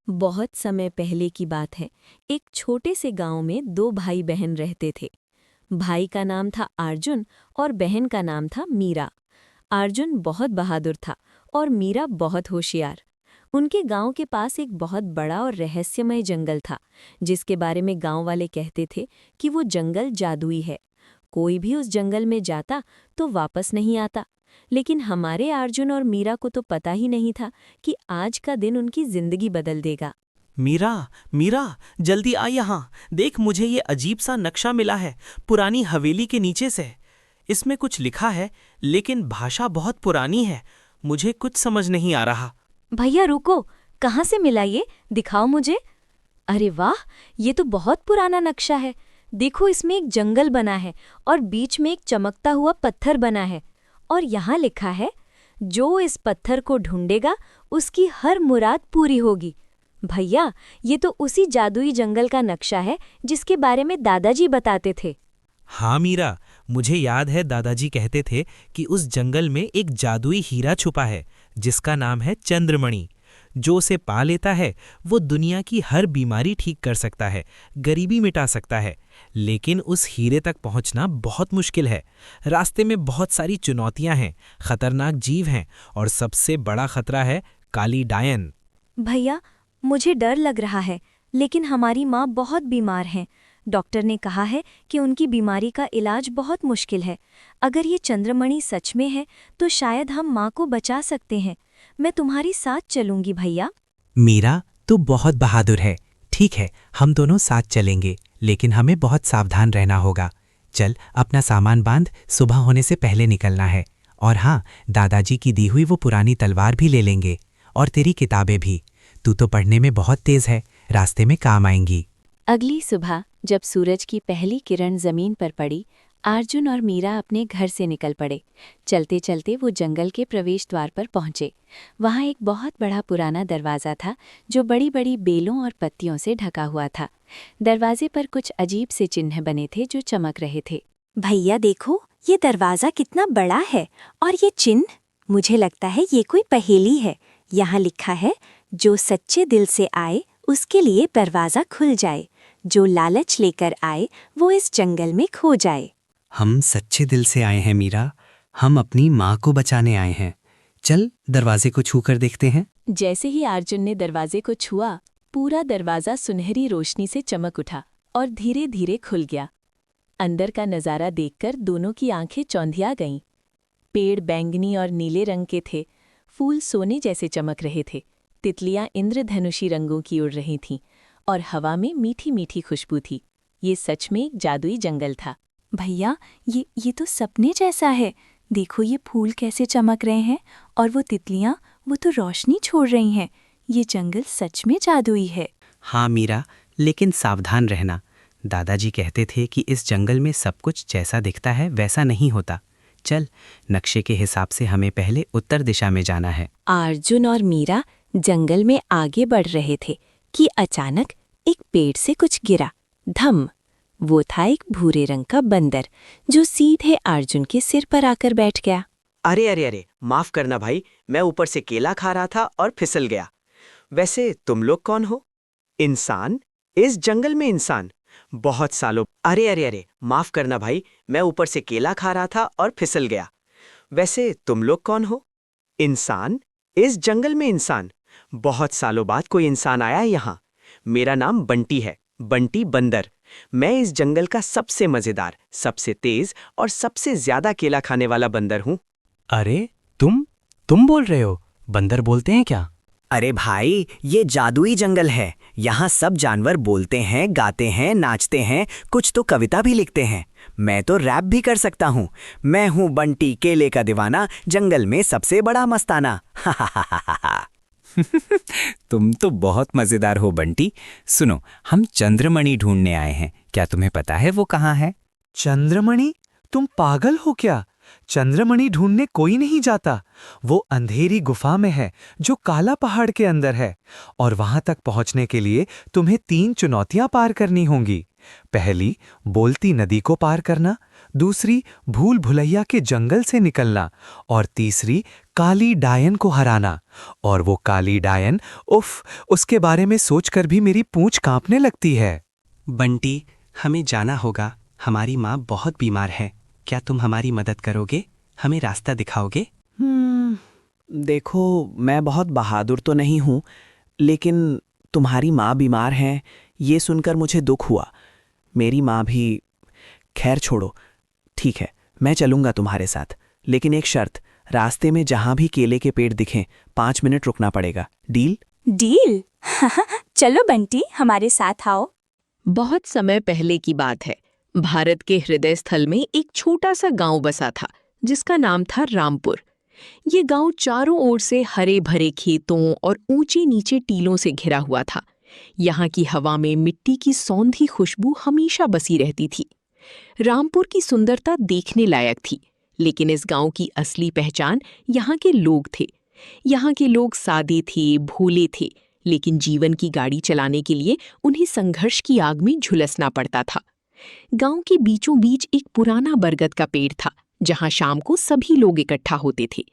बहुत समय पहले की बात है। एक छोटे से गांव में दो भाई बहन रहते थे। भाई का नाम था अर्जुन और बहन का नाम था मीरा। अर्जुन बहुत बहादुर था और मीरा बहुत होशियार। उनके गांव के पास एक बहुत बड़ा और रहस्यमय जंगल था, जिसके बारे में गांव वाले कहते थे कि वो जंगल जादुई है। कोई भी उस जंगल में जाता तो वापस नहीं आता। लेकिन हमारे अर्जुन और मीरा को तो पता ही नहीं था कि आज का दिन उनकी जिंदगी बदल देगा। मीरा, मीरा, जल्दी आ यहाँ। देख, मुझे ये अजीब सा नक्शा मिला है, पुरानी हवेली के नीचे से। इसमें कुछ लिखा है, लेकिन भाषा बहुत पुरानी है। मुझे कुछ समझ नहीं आ रहा। भैया रुको, कहाँ से मिला ये? दिखाओ मुझे। अरे वाह, ये तो बहुत पुराना नक्शा है। देखो, इसमें एक जंगल बना है और बीच में एक चमकता हुआ पत्थर बना है। और यहाँ लिखा है, जो इस पत्थर को ढूंढेगा उसकी हर मुराद पूरी होगी। भैया, ये तो उसी जादुई जंगल का नक्शा है जिसके बारे में दादाजी बताते थे। हाँ मीरा, मुझे याद है दादाजी कहते थे कि उस जंगल में एक जादुई हीरा छुपा है, जिसका नाम है चंद्रमणि। जो उसे पा लेता है वो दुनिया की हर बीमारी ठीक कर सकता है, गरीबी मिटा सकता है। लेकिन उस हीरे तक पहुंचना बहुत मुश्किल है। रास्ते में बहुत सारी चुनौतियां हैं, खतरनाक जीव हैं और सबसे बड़ा खतरा है काली डायन। भैया, मुझे डर लग रहा है, लेकिन हमारी माँ बहुत बीमार हैं। डॉक्टर ने कहा है कि उनकी बीमारी का इलाज बहुत मुश्किल है। अगर ये चंद्रमणि सच में है तो शायद हम माँ को बचा सकते हैं। मैं तुम्हारी साथ चलूंगी भैया। मीरा, तू बहुत बहादुर है। ठीक है, हम दोनों साथ चलेंगे, लेकिन हमें बहुत सावधान रहना होगा। चल, अपना सामान बांध, सुबह होने से पहले निकलना है। और हाँ, दादाजी की दी हुई वो पुरानी तलवार भी ले लेंगे, और तेरी किताबें भी। तू तो पढ़ने में बहुत तेज है, रास्ते में काम आएंगी। अगली सुबह जब सूरज की पहली किरण जमीन पर पड़ी, अर्जुन और मीरा अपने घर से निकल पड़े। चलते चलते वो जंगल के प्रवेश द्वार पर पहुंचे। वहां एक बहुत बड़ा पुराना दरवाज़ा था, जो बड़ी बड़ी बेलों और पत्तियों से ढका हुआ था। दरवाजे पर कुछ अजीब से चिन्ह बने थे जो चमक रहे थे। भैया देखो, ये दरवाज़ा कितना बड़ा है, और ये चिन्ह, मुझे लगता है ये कोई पहेली है। यहाँ लिखा है, जो सच्चे दिल से आए उसके लिए दरवाज़ा खुल जाए, जो लालच लेकर आए वो इस जंगल में खो जाए। हम सच्चे दिल से आए हैं मीरा, हम अपनी माँ को बचाने आए हैं। चल, दरवाजे को छू कर देखते हैं। जैसे ही अर्जुन ने दरवाजे को छुआ, पूरा दरवाज़ा सुनहरी रोशनी से चमक उठा और धीरे धीरे खुल गया। अंदर का नज़ारा देखकर दोनों की आंखें चौंधिया गईं। पेड़ बैंगनी और नीले रंग के थे, फूल सोने जैसे चमक रहे थे, तितलियां इंद्रधनुषी रंगों की उड़ रही थीं और हवा में मीठी मीठी खुशबू थी। ये सच में एक जादुई जंगल था। भैया, ये तो सपने जैसा है। देखो, ये फूल कैसे चमक रहे हैं, और वो तितलियां, वो तो रोशनी छोड़ रही हैं। ये जंगल सच में जादुई है। हाँ मीरा, लेकिन सावधान रहना। दादाजी कहते थे कि इस जंगल में सब कुछ जैसा दिखता है वैसा नहीं होता। चल, नक्शे के हिसाब से हमें पहले उत्तर दिशा में जाना है। अर्जुन और मीरा जंगल में आगे बढ़ रहे थे कि अचानक एक पेड़ से कुछ गिरा। धम! वो था एक भूरे रंग का बंदर, जो सीधे अर्जुन के सिर पर आकर बैठ गया। अरे अरे अरे, माफ करना भाई, मैं ऊपर से केला खा रहा था और फिसल गया। वैसे तुम लोग कौन हो? इंसान? इस जंगल में इंसान? बहुत सालों। अरे अरे अरे, माफ करना भाई, मैं ऊपर से केला खा रहा था और फिसल गया। वैसे तुम लोग कौन हो? इंसान? इस जंगल में इंसान? बहुत सालों बाद कोई इंसान आया है यहाँ। मेरा नाम बंटी है, बंटी बंदर। मैं इस जंगल का सबसे मजेदार, सबसे तेज और सबसे ज्यादा केला खाने वाला बंदर हूँ। अरे, तुम बोल रहे हो? बंदर बोलते हैं क्या? अरे भाई, ये जादुई जंगल है। यहाँ सब जानवर बोलते हैं, गाते हैं, नाचते हैं, कुछ तो कविता भी लिखते हैं। मैं तो रैप भी कर सकता हूँ। मैं हूँ बंटी, केले का दीवाना, जंगल में सबसे बड़ा मस्ताना। तुम तो बहुत मजेदार हो बंटी। सुनो, हम चंद्रमणि ढूंढने आए हैं। क्या तुम्हें पता है वो कहाँ है? चंद्रमणि? तुम पागल हो क्या? चंद्रमणि ढूंढने कोई नहीं जाता। वो अंधेरी गुफा में है, जो काला पहाड़ के अंदर है। और वहां तक पहुंचने के लिए तुम्हें 3 चुनौतियां पार करनी होंगी। पहली, बोलती नदी को पार करना, दूसरी, भूल भुलैया के जंगल से निकलना, और तीसरी, काली डायन को हराना। और वो काली डायन, उफ, उसके बारे में सोचकर भी मेरी पूंछ कांपने लगती है। बंटी, हमें जाना होगा। हमारी माँ बहुत बीमार है। क्या तुम हमारी मदद करोगे? हमें रास्ता दिखाओगे? देखो, मैं बहुत बहादुर तो नहीं हूँ, लेकिन तुम्हारी माँ बीमार है ये सुनकर मुझे दुख हुआ। मेरी माँ भी। खैर छोड़ो, ठीक है, मैं चलूँगा तुम्हारे साथ, लेकिन एक शर्त, रास्ते में जहाँ भी केले के पेड़ दिखें 5 मिनट रुकना पड़ेगा। डील? डील? चलो बंटी, हमारे साथ आओ। बहुत समय पहले की बात है। भारत के हृदय स्थल में एक छोटा सा गांव बसा था जिसका नाम था रामपुर। ये गांव चारों ओर से हरे भरे खेतों और ऊंचे नीचे टीलों से घिरा हुआ था। यहाँ की हवा में मिट्टी की सौंधी खुशबू हमेशा बसी रहती थी। रामपुर की सुंदरता देखने लायक थी, लेकिन इस गांव की असली पहचान यहाँ के लोग थे। यहाँ के लोग सादे थे, भोले थे, लेकिन जीवन की गाड़ी चलाने के लिए उन्हें संघर्ष की आग में झुलसना पड़ता था। गांव के बीचों बीच एक पुराना बरगद का पेड़ था, जहां शाम को सभी लोग इकट्ठा होते थे।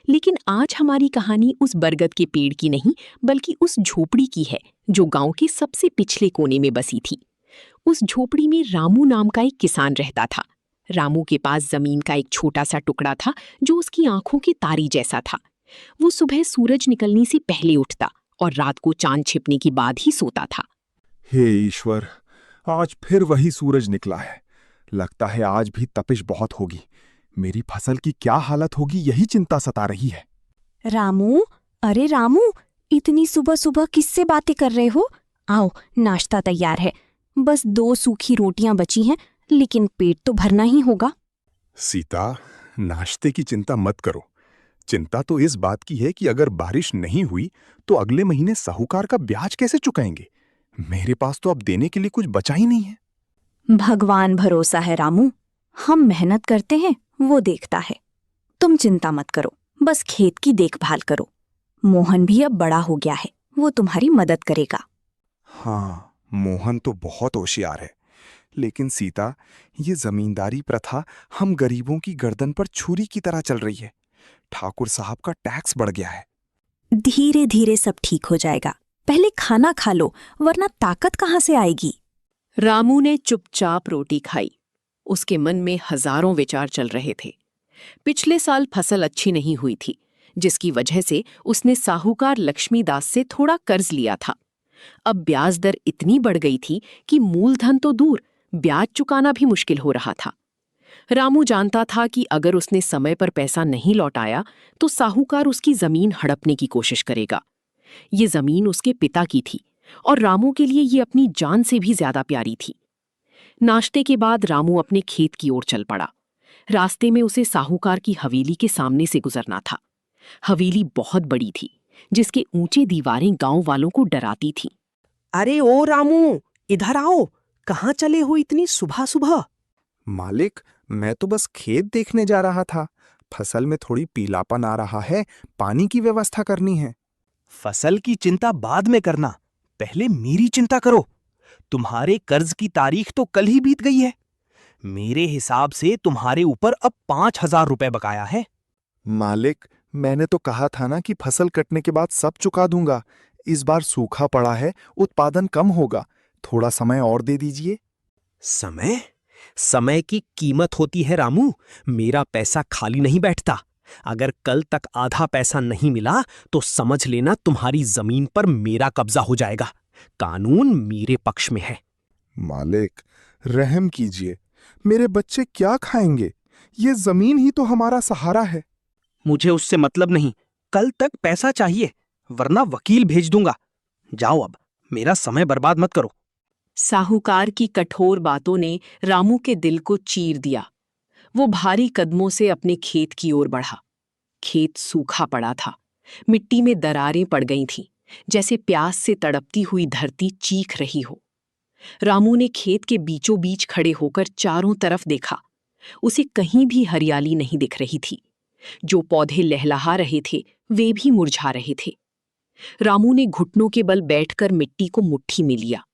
लेकिन आज हमारी कहानी उस बरगद के पेड़ की नहीं, बल्कि उस झोपड़ी की है जो गांव के सबसे पिछले कोने में बसी थी। उस झोपड़ी में रामू नाम का एक किसान रहता था। रामू के पास जमीन का एक छोटा सा टुकड़ा था जो उसकी आंखों के तारी जैसा था। वो सुबह सूरज निकलने से पहले उठता और रात को चांद छिपने के बाद ही सोता था। हे ईश्वर, आज फिर वही सूरज निकला है। लगता है आज भी तपिश बहुत होगी। मेरी फसल की क्या हालत होगी, यही चिंता सता रही है। रामू, अरे रामू, इतनी सुबह सुबह किससे बातें कर रहे हो? आओ, नाश्ता तैयार है। बस 2 सूखी रोटियां बची हैं, लेकिन पेट तो भरना ही होगा। सीता, नाश्ते की चिंता मत करो। चिंता तो इस बात की है कि अगर बारिश नहीं हुई तो अगले महीने साहूकार का ब्याज कैसे चुकाएंगे। मेरे पास तो अब देने के लिए कुछ बचा ही नहीं है। भगवान भरोसा है रामू, हम मेहनत करते हैं, वो देखता है। तुम चिंता मत करो, बस खेत की देखभाल करो। मोहन भी अब बड़ा हो गया है, वो तुम्हारी मदद करेगा। हाँ, मोहन तो बहुत होशियार है, लेकिन सीता, ये जमींदारी प्रथा हम गरीबों की गर्दन पर छुरी की तरह चल रही है। ठाकुर साहब का टैक्स बढ़ गया है। धीरे धीरे सब ठीक हो जाएगा। पहले खाना खा लो, वरना ताकत कहाँ से आएगी। रामू ने चुपचाप रोटी खाई। उसके मन में हजारों विचार चल रहे थे। पिछले साल फसल अच्छी नहीं हुई थी, जिसकी वजह से उसने साहूकार लक्ष्मीदास से थोड़ा कर्ज लिया था। अब ब्याज दर इतनी बढ़ गई थी कि मूलधन तो दूर, ब्याज चुकाना भी मुश्किल हो रहा था। रामू जानता था कि अगर उसने समय पर पैसा नहीं लौटाया तो साहूकार उसकी जमीन हड़पने की कोशिश करेगा। ये जमीन उसके पिता की थी और रामू के लिए ये अपनी जान से भी ज्यादा प्यारी थी। नाश्ते के बाद रामू अपने खेत की ओर चल पड़ा। रास्ते में उसे साहूकार की हवेली के सामने से गुजरना था। हवेली बहुत बड़ी थी, जिसके ऊंचे दीवारें गांव वालों को डराती थीं। अरे ओ रामू, इधर आओ। कहाँ चले हो इतनी सुबह सुबह? मालिक, मैं तो बस खेत देखने जा रहा था। फसल में थोड़ी पीलापन आ रहा है, पानी की व्यवस्था करनी है। फसल की चिंता बाद में करना, पहले मेरी चिंता करो। तुम्हारे कर्ज की तारीख तो कल ही बीत गई है। मेरे हिसाब से तुम्हारे ऊपर अब 5,000 रुपए बकाया है। मालिक, मैंने तो कहा था ना कि फसल कटने के बाद सब चुका दूंगा। इस बार सूखा पड़ा है, उत्पादन कम होगा। थोड़ा समय और दे दीजिए। समय? समय की कीमत होती है रामू। मेरा पैसा खाली नहीं बैठता। अगर कल तक आधा पैसा नहीं मिला तो समझ लेना तुम्हारी जमीन पर मेरा कब्जा हो जाएगा। कानून मेरे पक्ष में है। मालिक, रहम कीजिए। मेरे बच्चे क्या खाएंगे? ये जमीन ही तो हमारा सहारा है। मुझे उससे मतलब नहीं। कल तक पैसा चाहिए, वरना वकील भेज दूंगा। जाओ अब, मेरा समय बर्बाद मत करो। साहूकार की कठोर बातों ने रामू के दिल को चीर दिया। वो भारी कदमों से अपने खेत की ओर बढ़ा। खेत सूखा पड़ा था, मिट्टी में दरारें पड़ गई थीं, जैसे प्यास से तड़पती हुई धरती चीख रही हो। रामू ने खेत के बीचों बीच खड़े होकर चारों तरफ देखा। उसे कहीं भी हरियाली नहीं दिख रही थी। जो पौधे लहलहा रहे थे वे भी मुरझा रहे थे। रामू ने घुटनों के बल बैठकर मिट्टी को मुट्ठी में लिया।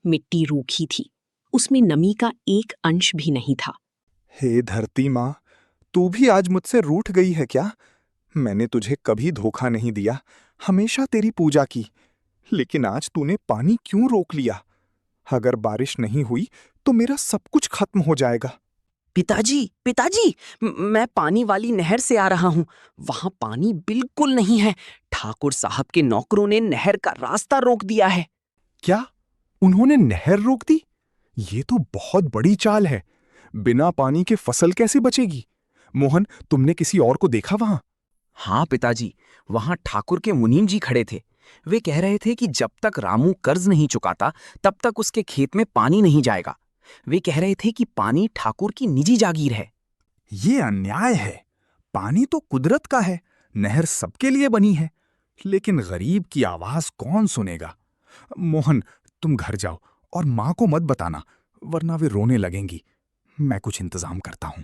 मिट्टी रूखी थी उसमें नमी का एक अंश भी नहीं था। हे धरती माँ, तू भी आज मुझसे रूठ गई है क्या? मैंने तुझे कभी धोखा नहीं दिया, हमेशा तेरी पूजा की, लेकिन आज तूने पानी क्यों रोक लिया? अगर बारिश नहीं हुई तो मेरा सब कुछ खत्म हो जाएगा। पिताजी, पिताजी, मैं पानी वाली नहर से आ रहा हूँ। वहां पानी बिल्कुल नहीं है। ठाकुर साहब के नौकरों ने नहर का रास्ता रोक दिया है। क्या? उन्होंने नहर रोक दी? ये तो बहुत बड़ी चाल है। बिना पानी के फसल कैसे बचेगी? मोहन, तुमने किसी और को देखा वहां? हाँ पिताजी, वहां ठाकुर के मुनीम जी खड़े थे। वे कह रहे थे कि जब तक रामू कर्ज नहीं चुकाता तब तक उसके खेत में पानी नहीं जाएगा। वे कह रहे थे कि पानी ठाकुर की निजी जागीर है। ये अन्याय है। पानी तो कुदरत का है, नहर सबके लिए बनी है, लेकिन गरीब की आवाज कौन सुनेगा? मोहन, तुम घर जाओ और माँ को मत बताना, वरना वे रोने लगेंगी। मैं कुछ इंतजाम करता हूँ।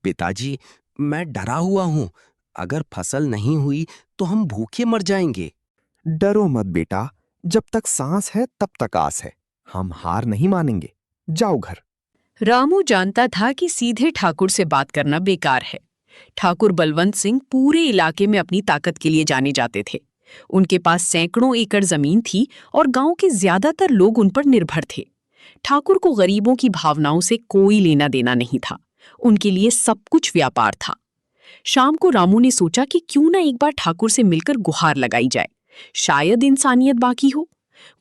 पिताजी, मैं डरा हुआ हूं। अगर फसल नहीं हुई तो हम भूखे मर जाएंगे। डरो मत बेटा, जब तक सांस है तब तक आस है। हम हार नहीं मानेंगे। जाओ घर। रामू जानता था कि सीधे ठाकुर से बात करना बेकार है। ठाकुर बलवंत सिंह पूरे इलाके में अपनी ताकत के लिए जाने जाते थे। उनके पास सैकड़ों एकड़ जमीन थी और गांव के ज्यादातर लोग उन पर निर्भर थे। ठाकुर को गरीबों की भावनाओं से कोई लेना देना नहीं था। उनके लिए सब कुछ व्यापार था। शाम को रामू ने सोचा कि क्यों ना एक बार ठाकुर से मिलकर गुहार लगाई जाए, शायद इंसानियत बाकी हो।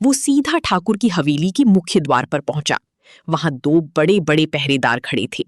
वो सीधा ठाकुर की हवेली के मुख्य द्वार पर पहुंचा। वहां दो बड़े बड़े पहरेदार खड़े थे।